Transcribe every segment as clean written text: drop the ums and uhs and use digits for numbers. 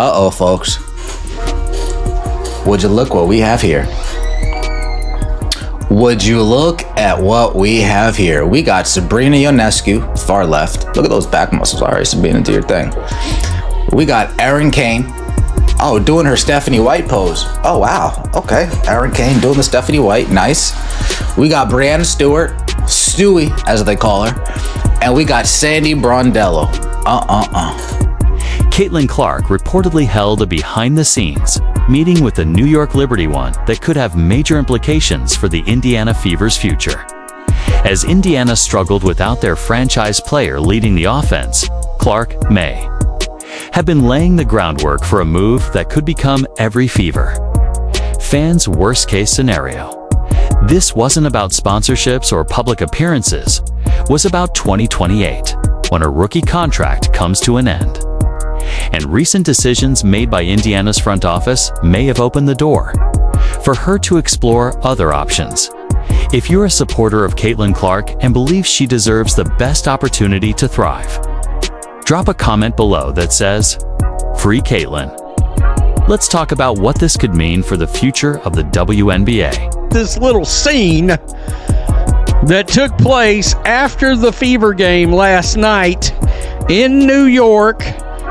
Uh-oh, folks. Would you look what we have here? Would you look at what we have here? We got Sabrina Ionescu, far left. Look at those back muscles. All right, Sabrina, do your thing. We got Erin Kane. Oh, doing her Stephanie White pose. Oh, wow. Okay. Erin Kane doing the Stephanie White. Nice. We got Brianna Stewart, Stewie, as they call her. And we got Sandy Brondello. Caitlin Clark reportedly held a behind-the-scenes meeting with the New York Liberty one that could have major implications for the Indiana Fever's future. As Indiana struggled without their franchise player leading the offense, Clark may have been laying the groundwork for a move that could become every Fever fans' worst-case scenario. This wasn't about sponsorships or public appearances, was about 2028, when a rookie contract comes to an end. And recent decisions made by Indiana's front office may have opened the door for her to explore other options. If you're a supporter of Caitlin Clark and believe she deserves the best opportunity to thrive, drop a comment below that says, "Free Caitlin." Let's talk about what this could mean for the future of the WNBA. This little scene that took place after the Fever game last night in New York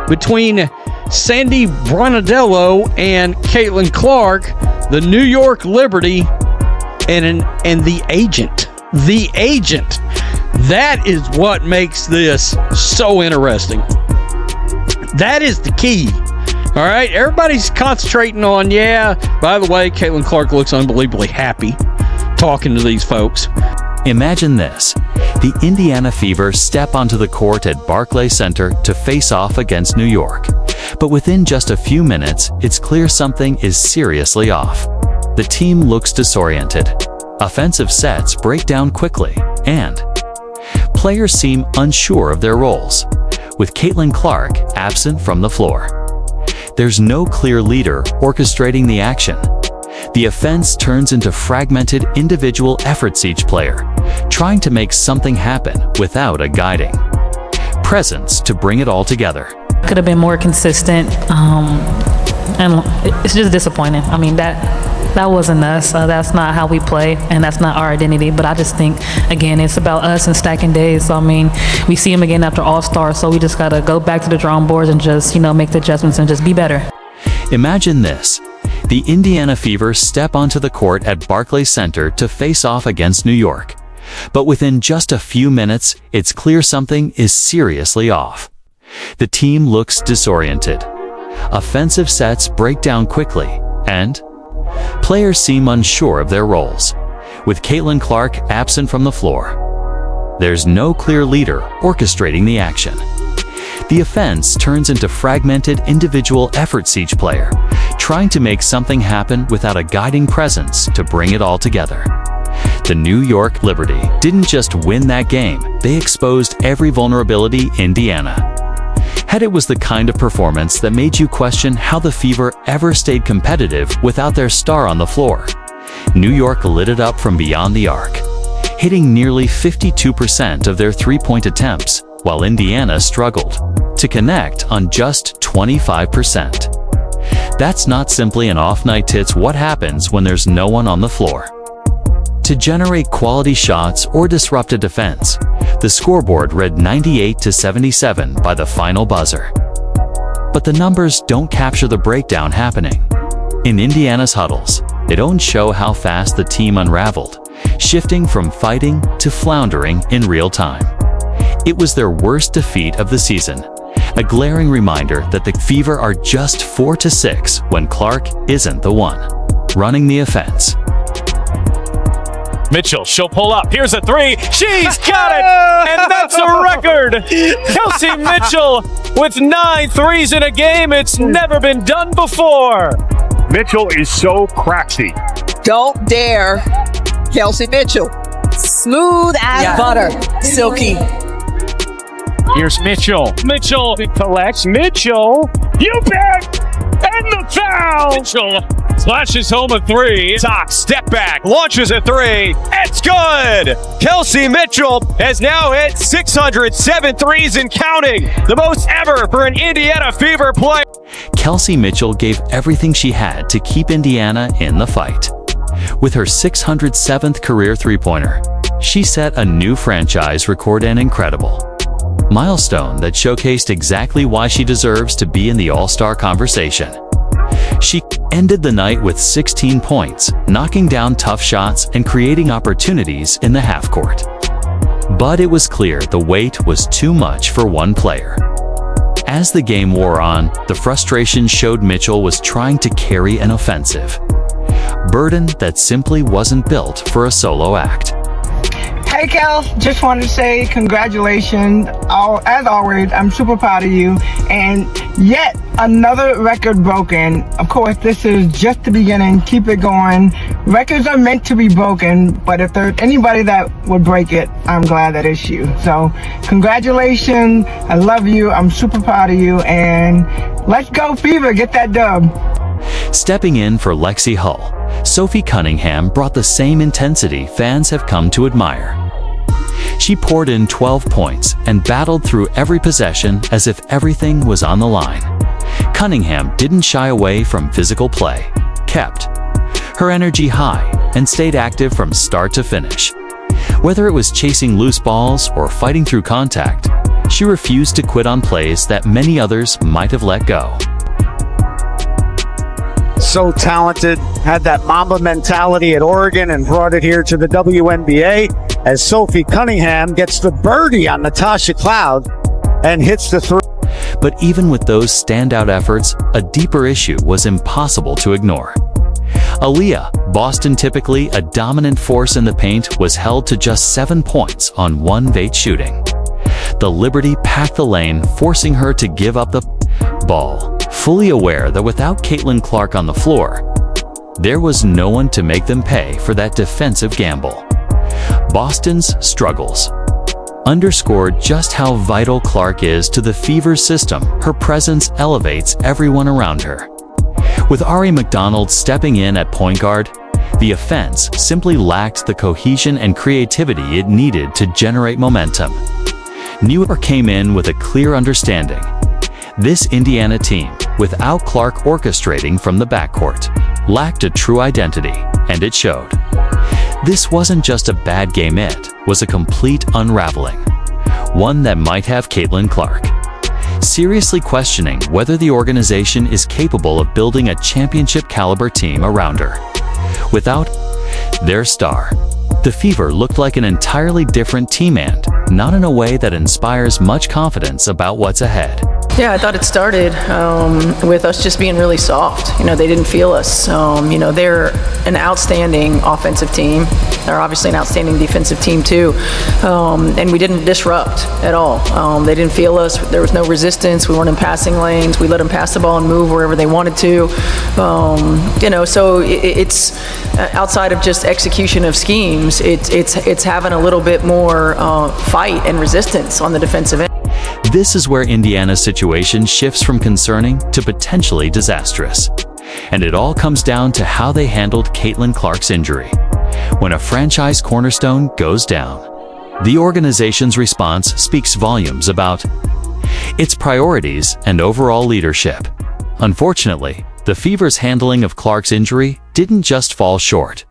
between Sandy Brondello and Caitlin Clark, the New York Liberty, and the agent. The agent. That is what makes this so interesting. That is the key. All right, everybody's concentrating on, by the way, Caitlin Clark looks unbelievably happy talking to these folks. Imagine this. The Indiana Fever step onto the court at Barclays Center to face off against New York. But within just a few minutes, it's clear something is seriously off. The team looks disoriented. Offensive sets break down quickly, and players seem unsure of their roles, with Caitlin Clark absent from the floor. There's no clear leader orchestrating the action. The offense turns into fragmented individual efforts, each player trying to make something happen without a guiding presence to bring it all together. Could have been more consistent, and it's just disappointing. I mean, that wasn't us. That's not how we play, and that's not our identity. But I just think, again, it's about us and stacking days. So, I mean, we see them again after All-Star, so we just got to go back to the drawing boards and just, make the adjustments and just be better. Imagine this. The Indiana Fever step onto the court at Barclays Center to face off against New York. But within just a few minutes, it's clear something is seriously off. The team looks disoriented. Offensive sets break down quickly, and players seem unsure of their roles, with Caitlin Clark absent from the floor. There's no clear leader orchestrating the action. The offense turns into fragmented individual efforts, each player trying to make something happen without a guiding presence to bring it all together. The New York Liberty didn't just win that game, they exposed every vulnerability Indiana had. It was the kind of performance that made you question how the Fever ever stayed competitive without their star on the floor. New York lit it up from beyond the arc, hitting nearly 52% of their three-point attempts, while Indiana struggled to connect on just 25%. That's not simply an off night, it's what happens when there's no one on the floor to generate quality shots or disrupt a defense. The scoreboard read 98-77 by the final buzzer. But the numbers don't capture the breakdown happening in Indiana's huddles. They don't show how fast the team unraveled, shifting from fighting to floundering in real time. It was their worst defeat of the season, a glaring reminder that the Fever are just 4-6 when Clark isn't the one running the offense. Mitchell, she'll pull up. Here's a three. She's got it! And that's a record! Kelsey Mitchell with 9 threes in a game. It's never been done before. Mitchell is so cracksy. Don't dare, Kelsey Mitchell. Smooth as butter. Silky. Here's Mitchell. Mitchell collects. Mitchell. You bet! And the Foul! Mitchell slashes home a three. Top step back, launches a three. It's good! Kelsey Mitchell has now hit 607 threes and counting, the most ever for an Indiana Fever player. Kelsey Mitchell gave everything she had to keep Indiana in the fight. With her 607th career three-pointer, she set a new franchise record, and incredible milestone that showcased exactly why she deserves to be in the All-Star conversation. She ended the night with 16 points, knocking down tough shots and creating opportunities in the half court. But it was clear the weight was too much for one player. As the game wore on, the frustration showed Mitchell was trying to carry an offensive burden that simply wasn't built for a solo act. Hey Kel, just wanted to say congratulations. As always, I'm super proud of you. And yet another record broken. Of course, this is just the beginning. Keep it going. Records are meant to be broken, but if there's anybody that would break it, I'm glad that it's you. So congratulations. I love you. I'm super proud of you. And let's go Fever, get that dub. Stepping in for Lexi Hull, Sophie Cunningham brought the same intensity fans have come to admire. She poured in 12 points and battled through every possession as if everything was on the line. Cunningham didn't shy away from physical play, kept her energy high, and stayed active from start to finish. Whether it was chasing loose balls or fighting through contact, she refused to quit on plays that many others might have let go. So talented, had that Mamba mentality at Oregon and brought it here to the WNBA as Sophie Cunningham gets the birdie on Natasha Cloud and hits the three. But even with those standout efforts, a deeper issue was impossible to ignore. Aaliyah, Boston typically a dominant force in the paint, was held to just 7 points on 1 Vate shooting. The Liberty packed the lane, forcing her to give up the ball, fully aware that without Caitlin Clark on the floor, there was no one to make them pay for that defensive gamble. Boston's struggles underscored just how vital Clark is to the Fever's system. Her presence elevates everyone around her. With Ari McDonald stepping in at point guard, the offense simply lacked the cohesion and creativity it needed to generate momentum. New York came in with a clear understanding. This Indiana team, without Clark orchestrating from the backcourt, lacked a true identity, and it showed. This wasn't just a bad game, it was a complete unraveling, one that might have Caitlin Clark seriously questioning whether the organization is capable of building a championship-caliber team around her. Without their star, the Fever looked like an entirely different team, and not in a way that inspires much confidence about what's ahead. Yeah, I thought it started with us just being really soft. They didn't feel us. They're an outstanding offensive team. They're obviously an outstanding defensive team too. And we didn't disrupt at all. They didn't feel us. There was no resistance. We weren't in passing lanes. We let them pass the ball and move wherever they wanted to. So it's outside of just execution of schemes, it's having a little bit more fight and resistance on the defensive end. This is where Indiana's situation shifts from concerning to potentially disastrous. And it all comes down to how they handled Caitlin Clark's injury. When a franchise cornerstone goes down, the organization's response speaks volumes about its priorities and overall leadership. Unfortunately, the Fever's handling of Clark's injury didn't just fall short.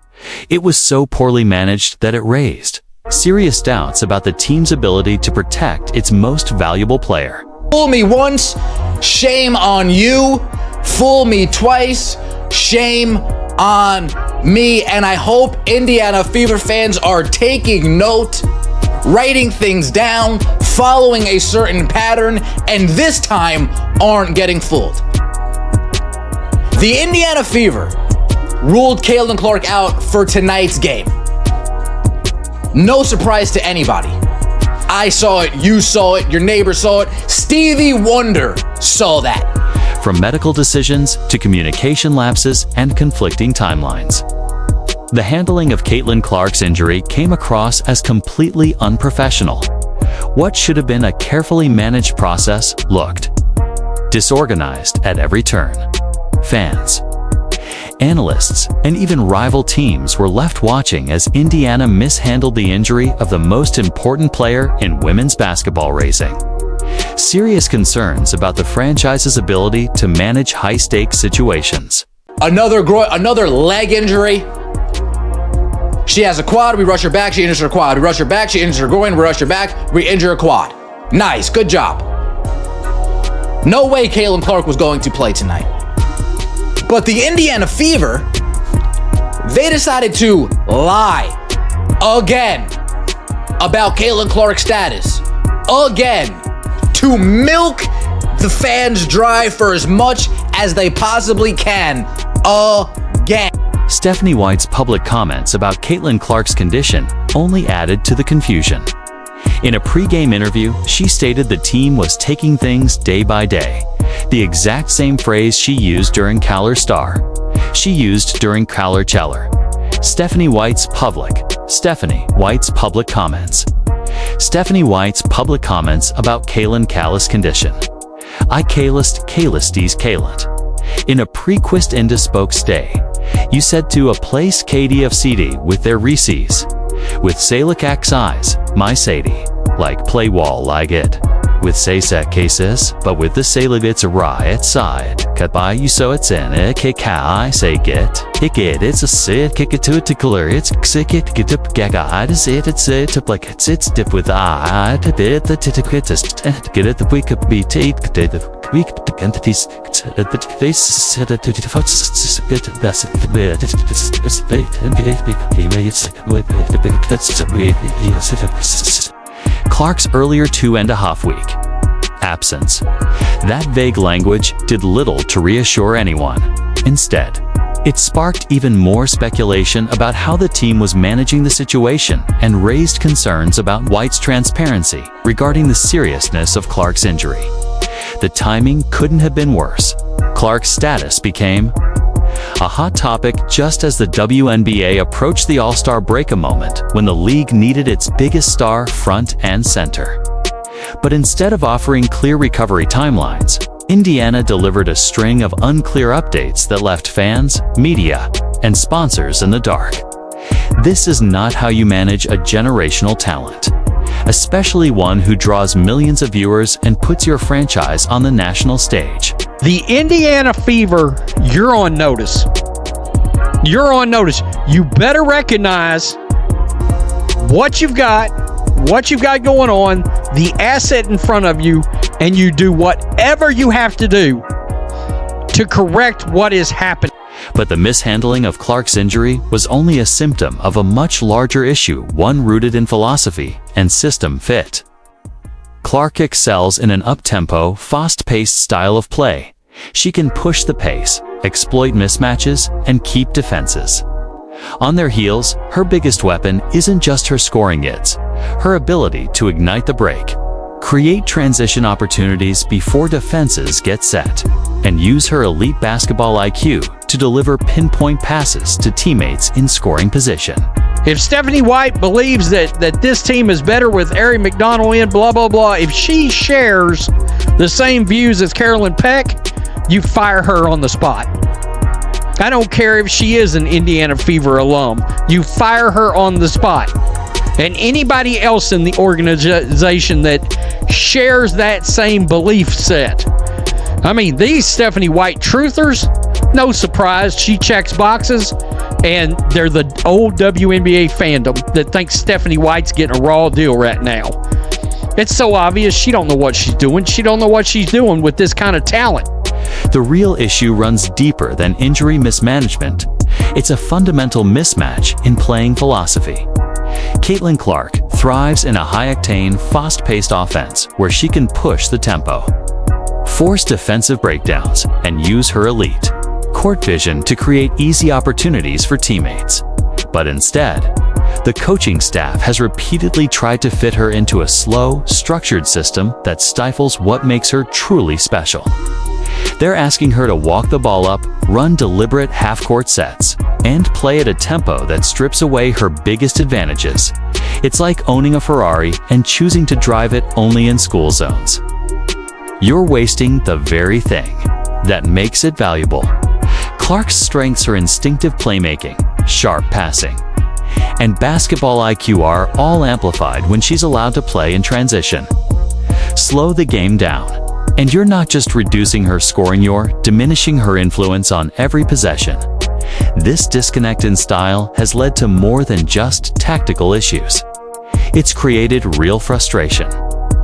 It was so poorly managed that it raised serious doubts about the team's ability to protect its most valuable player. Fool me once, shame on you. Fool me twice, shame on me. And I hope Indiana Fever fans are taking note, writing things down, following a certain pattern, and this time aren't getting fooled. The Indiana Fever ruled Caitlin Clark out for tonight's game. No surprise to anybody. I saw it, you saw it, your neighbor saw it, Stevie Wonder saw that. From medical decisions to communication lapses and conflicting timelines, the handling of Caitlin Clark's injury came across as completely unprofessional. What should have been a carefully managed process looked disorganized at every turn. fans. Analysts and even rival teams were left watching as Indiana mishandled the injury of the most important player in women's basketball racing. Serious concerns about the franchise's ability to manage high-stakes situations. Another leg injury. She has a quad, we rush her back, she injures her quad. We rush her back, she injures her groin, we rush her back, we injure her quad. Nice, good job. No way Caitlin Clark was going to play tonight. But the Indiana Fever, they decided to lie again about Caitlin Clark's status. Again. To milk the fans dry for as much as they possibly can. Again. Stephanie White's public comments about Caitlin Clark's condition only added to the confusion. In a pre-game interview, she stated the team was taking things day by day, the exact same phrase she used during Caller Star. She used during Caller Cheller. Stephanie White's public comments. Stephanie White's public comments about Caitlin Callis' condition. I Callisties Caitlin. In a pre-quist into spoke stay, you said to a place Katie of CD with their Reese's. With Salic eyes, my Sadie, like play wall like it. With say set cases, but with the Salic it's a riot side. Cut by you so it's in a kick I say get. It's a sit, kick it to a tickler, it's sick it, get up gaga, I just it's up like it's dip with I to bit the titiquitist, get it the week of be take the week entities, the face set it to the foot, get the best bit, it's bait and it's Clark's earlier 2.5 week absence. That vague language did little to reassure anyone. Instead, it sparked even more speculation about how the team was managing the situation and raised concerns about White's transparency regarding the seriousness of Clark's injury. The timing couldn't have been worse. Clark's status became a hot topic just as the WNBA approached the All-Star break, a moment when the league needed its biggest star front and center. But instead of offering clear recovery timelines, Indiana delivered a string of unclear updates that left fans, media, and sponsors in the dark. This is not how you manage a generational talent, especially one who draws millions of viewers and puts your franchise on the national stage. The Indiana Fever, you're on notice. You're on notice. You better recognize what you've got going on, the asset in front of you, and you do whatever you have to do to correct what is happening. But the mishandling of Clark's injury was only a symptom of a much larger issue, one rooted in philosophy and system fit. Clark excels in an up-tempo, fast-paced style of play. She can push the pace, exploit mismatches, and keep defenses. On their heels, her biggest weapon isn't just her scoring hits, her ability to ignite the break, create transition opportunities before defenses get set, and use her elite basketball IQ to deliver pinpoint passes to teammates in scoring position. If Stephanie White believes that this team is better with Ari McDonald in, blah, blah, blah, if she shares the same views as Carolyn Peck, you fire her on the spot. I don't care if she is an Indiana Fever alum. You fire her on the spot. And anybody else in the organization that shares that same belief set. I mean, these Stephanie White truthers, no surprise, she checks boxes, and they're the old WNBA fandom that thinks Stephanie White's getting a raw deal right now. It's so obvious she don't know what she's doing. She don't know what she's doing with this kind of talent. The real issue runs deeper than injury mismanagement. It's a fundamental mismatch in playing philosophy. Caitlin Clark thrives in a high-octane, fast-paced offense where she can push the tempo, force defensive breakdowns, and use her elite court vision to create easy opportunities for teammates. But instead, the coaching staff has repeatedly tried to fit her into a slow, structured system that stifles what makes her truly special. They're asking her to walk the ball up, run deliberate half-court sets, and play at a tempo that strips away her biggest advantages. It's like owning a Ferrari and choosing to drive it only in school zones. You're wasting the very thing that makes it valuable. Clark's strengths are instinctive playmaking, sharp passing, and basketball IQ are all amplified when she's allowed to play in transition. Slow the game down, and you're not just reducing her scoring, you're diminishing her influence on every possession. This disconnect in style has led to more than just tactical issues. It's created real frustration.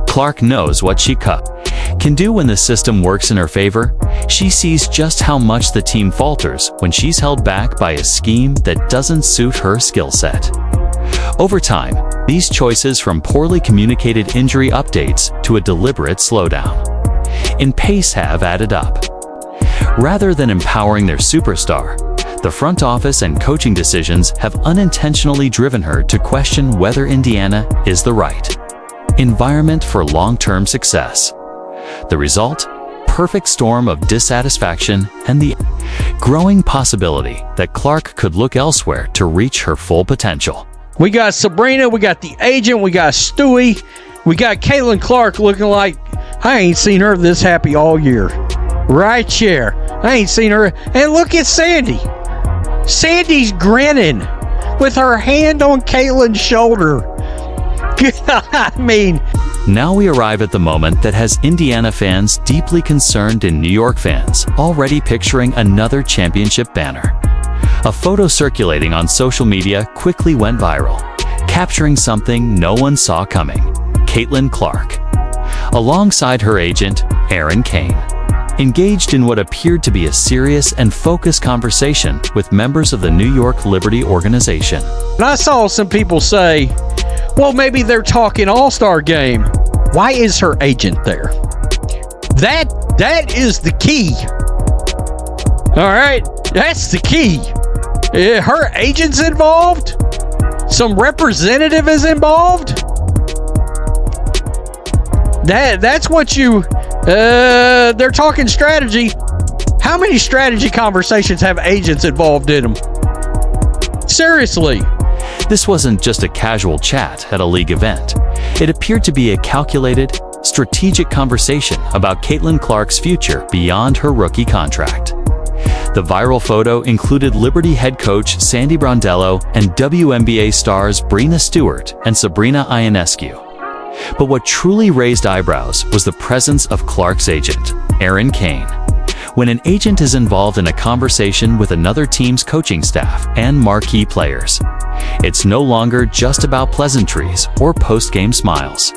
Clark knows what she can do when the system works in her favor. She sees just how much the team falters when she's held back by a scheme that doesn't suit her skill set. Over time, these choices, from poorly communicated injury updates to a deliberate slowdown in pace, have added up. Rather than empowering their superstar, the front office and coaching decisions have unintentionally driven her to question whether Indiana is the right environment for long-term success. The result? Perfect storm of dissatisfaction and the growing possibility that Clark could look elsewhere to reach her full potential. We got Sabrina, we got the agent, we got Stewie, we got Caitlin Clark looking like I ain't seen her this happy all year. Right here. I ain't seen her. And look at Sandy. Sandy's grinning with her hand on Caitlin's shoulder. I mean, now we arrive at the moment that has Indiana fans deeply concerned and New York fans already picturing another championship banner. A photo circulating on social media quickly went viral, capturing something no one saw coming: Caitlin Clark, alongside her agent, Aaron Kane, engaged in what appeared to be a serious and focused conversation with members of the New York Liberty organization. And I saw some people say, well, maybe they're talking All-Star game. Why is her agent there? That is the key. All right, that's the key. Her agent's involved? Some representative is involved? That's what you... they're talking strategy. How many strategy conversations have agents involved in them? Seriously. This wasn't just a casual chat at a league event. It appeared to be a calculated, strategic conversation about Caitlin Clark's future beyond her rookie contract. The viral photo included Liberty head coach Sandy Brondello and WNBA stars Breanna Stewart and Sabrina Ionescu. But what truly raised eyebrows was the presence of Clark's agent, Aaron Kane. When an agent is involved in a conversation with another team's coaching staff and marquee players, it's no longer just about pleasantries or post-game smiles.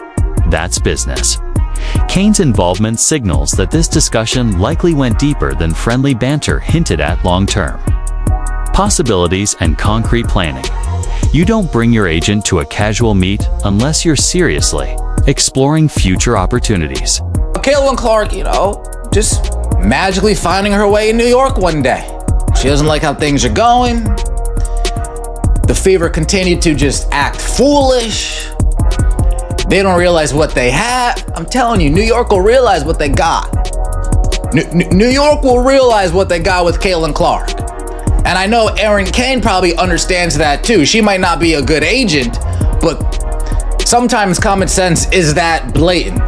That's business. Kane's involvement signals that this discussion likely went deeper than friendly banter hinted at long-term possibilities and concrete planning. You don't bring your agent to a casual meet unless you're seriously exploring future opportunities. Caitlin Clark, just magically finding her way in New York one day. She doesn't like how things are going. The Fever continued to just act foolish. They don't realize what they have. I'm telling you, New York will realize what they got. New York will realize what they got with Caitlin Clark. And I know Aaron Kane probably understands that too. She might not be a good agent, but sometimes common sense is that blatant,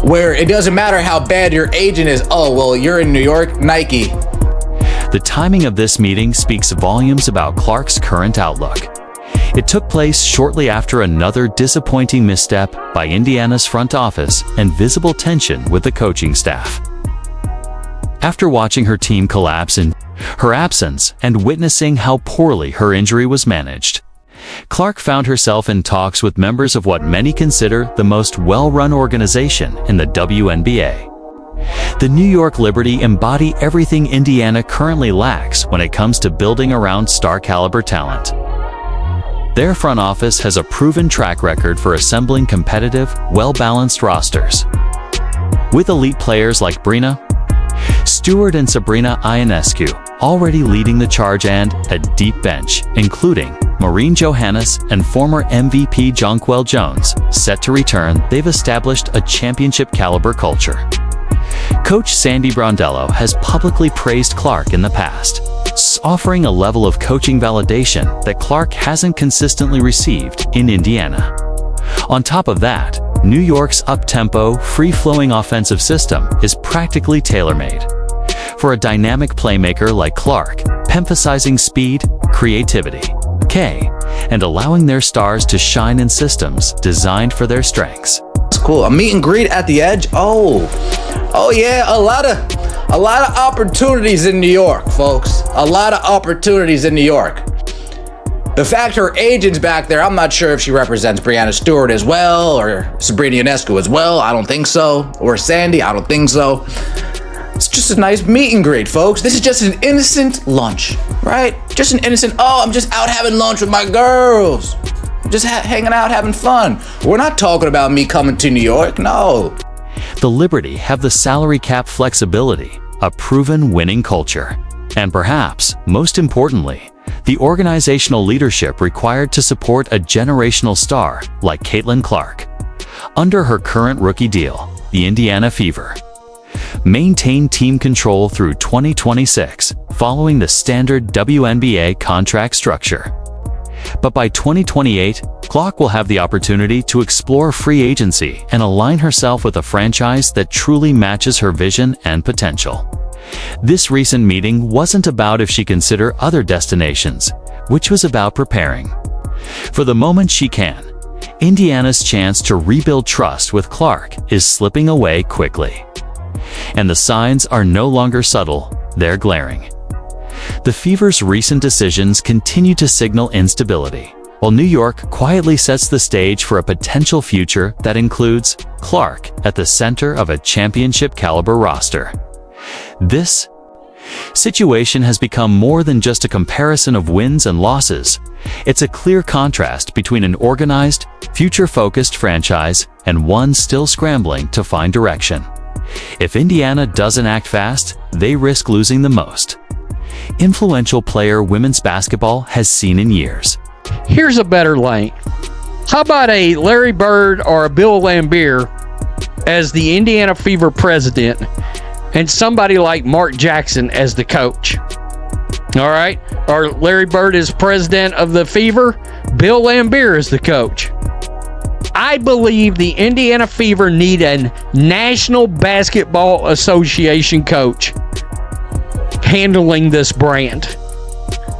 where it doesn't matter how bad your agent is. Oh, well, you're in New York, Nike. The timing of this meeting speaks volumes about Clark's current outlook. It took place shortly after another disappointing misstep by Indiana's front office and visible tension with the coaching staff. After watching her team collapse in her absence and witnessing how poorly her injury was managed, Clark found herself in talks with members of what many consider the most well-run organization in the WNBA. The New York Liberty embody everything Indiana currently lacks when it comes to building around star-caliber talent. Their front office has a proven track record for assembling competitive, well-balanced rosters. With elite players like Breanna Stewart and Sabrina Ionescu already leading the charge and a deep bench, including Maureen Johannes and former MVP Jonquel Jones, set to return, they've established a championship-caliber culture. Coach Sandy Brondello has publicly praised Clark in the past, offering a level of coaching validation that Clark hasn't consistently received in Indiana. On top of that, New York's up-tempo, free-flowing offensive system is practically tailor-made for a dynamic playmaker like Clark, emphasizing speed, creativity, and allowing their stars to shine in systems designed for their strengths. That's cool. A meet and greet at the edge. Oh yeah, a lot of opportunities in New York, folks. A lot of opportunities in New York. The fact her agent's back there, I'm not sure if she represents Breanna Stewart as well, or Sabrina Ionescu as well. I don't think so. Or Sandy, I don't think so. It's just a nice meet and greet, folks. This is just an innocent lunch, right? Just an innocent, I'm just out having lunch with my girls. Just hanging out, having fun. We're not talking about me coming to New York, no. The Liberty have the salary cap flexibility, a proven winning culture, and perhaps, most importantly, the organizational leadership required to support a generational star like Caitlin Clark. Under her current rookie deal, the Indiana Fever maintain team control through 2026, following the standard WNBA contract structure. But by 2028, Clark will have the opportunity to explore free agency and align herself with a franchise that truly matches her vision and potential. This recent meeting wasn't about if she consider other destinations, which was about preparing. For the moment she can, Indiana's chance to rebuild trust with Clark is slipping away quickly. And the signs are no longer subtle, they're glaring. The Fever's recent decisions continue to signal instability, while New York quietly sets the stage for a potential future that includes Clark at the center of a championship-caliber roster. This situation has become more than just a comparison of wins and losses. It's a clear contrast between an organized, future-focused franchise and one still scrambling to find direction. If Indiana doesn't act fast, they risk losing the most influential player women's basketball has seen in years. Here's a better lane. How about a Larry Bird or a Bill Laimbeer as the Indiana Fever president and somebody like Mark Jackson as the coach? All right? Or Larry Bird is president of the Fever, Bill Laimbeer is the coach. I believe the Indiana Fever need a National Basketball Association coach handling this brand.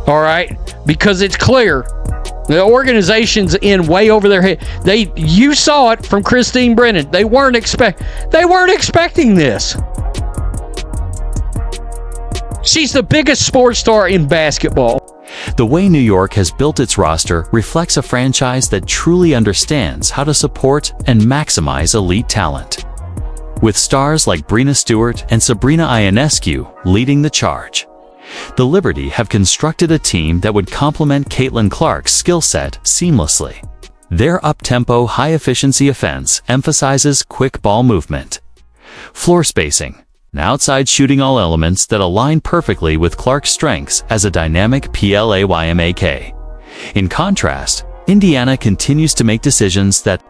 All right? Because it's clear the organization's in way over their head. You saw it from Christine Brennan. They weren't expecting this. She's the biggest sports star in basketball. The way New York has built its roster reflects a franchise that truly understands how to support and maximize elite talent. With stars like Breanna Stewart and Sabrina Ionescu leading the charge, the Liberty have constructed a team that would complement Caitlin Clark's skill set seamlessly. Their up-tempo, high-efficiency offense emphasizes quick ball movement, floor spacing, and outside shooting, all elements that align perfectly with Clark's strengths as a dynamic playmaker. In contrast, Indiana continues to make decisions that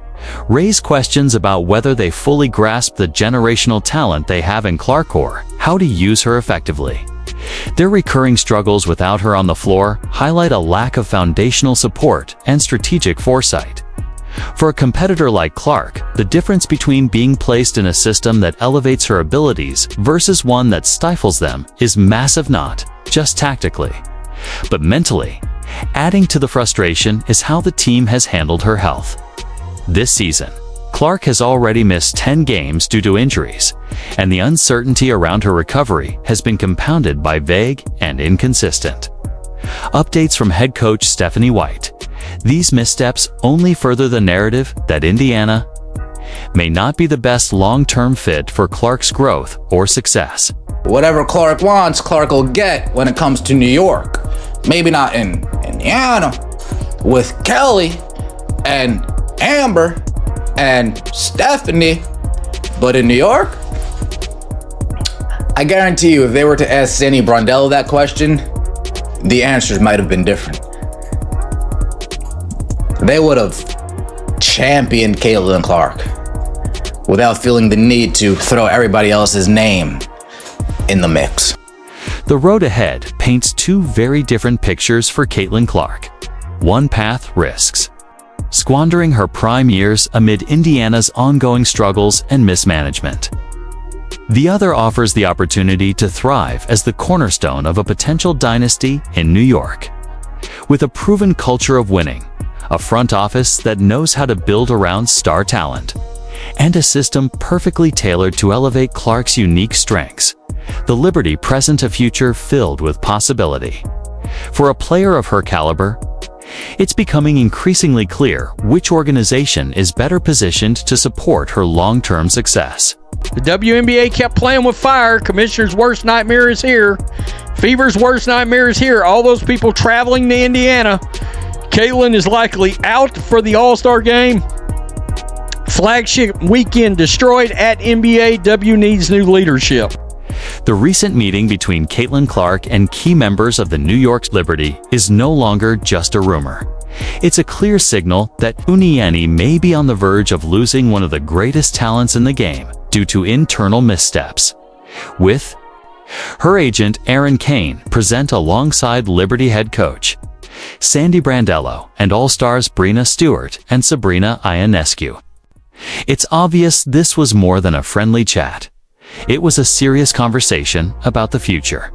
raise questions about whether they fully grasp the generational talent they have in Clark or how to use her effectively. Their recurring struggles without her on the floor highlight a lack of foundational support and strategic foresight. For a competitor like Clark, the difference between being placed in a system that elevates her abilities versus one that stifles them is massive, not just tactically, but mentally. Adding to the frustration is how the team has handled her health. This season, Clark has already missed 10 games due to injuries, and the uncertainty around her recovery has been compounded by vague and inconsistent updates from head coach Stephanie White. These missteps only further the narrative that Indiana may not be the best long-term fit for Clark's growth or success. Whatever Clark wants, Clark will get when it comes to New York. Maybe not in Indiana with Kelly and Amber and Stephanie, but in New York, I guarantee you if they were to ask Sandy Brundell that question, the answers might have been different. They would have championed Caitlin Clark without feeling the need to throw everybody else's name in the mix. The road ahead paints two very different pictures for Caitlin Clark. One path risks squandering her prime years amid Indiana's ongoing struggles and mismanagement. The other offers the opportunity to thrive as the cornerstone of a potential dynasty in New York. With a proven culture of winning, a front office that knows how to build around star talent, and a system perfectly tailored to elevate Clark's unique strengths, the Liberty present a future filled with possibility. For a player of her caliber, it's becoming increasingly clear which organization is better positioned to support her long-term success. The WNBA kept playing with fire. Commissioner's worst nightmare is here. Fever's worst nightmare is here. All those people traveling to Indiana. Caitlin is likely out for the All-Star game. Flagship weekend destroyed at NBA. W needs new leadership. The recent meeting between Caitlin Clark and key members of the New York Liberty is no longer just a rumor. It's a clear signal that Uniani may be on the verge of losing one of the greatest talents in the game due to internal missteps. With her agent Aaron Kane present alongside Liberty head coach Sandy Brandello and All-Stars Brina Stewart and Sabrina Ionescu. It's obvious this was more than a friendly chat. It was a serious conversation about the future.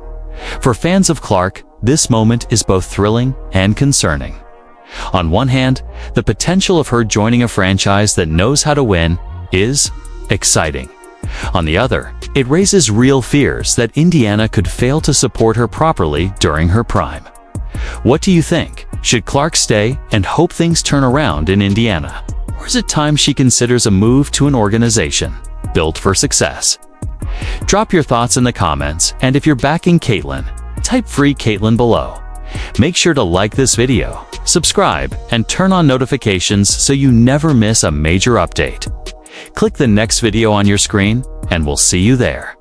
For fans of Clark, this moment is both thrilling and concerning. On one hand, the potential of her joining a franchise that knows how to win is exciting. On the other, it raises real fears that Indiana could fail to support her properly during her prime. What do you think? Should Clark stay and hope things turn around in Indiana? Or is it time she considers a move to an organization built for success? Drop your thoughts in the comments, and if you're backing Caitlin, type Free Caitlin below. Make sure to like this video, subscribe, and turn on notifications so you never miss a major update. Click the next video on your screen, and we'll see you there.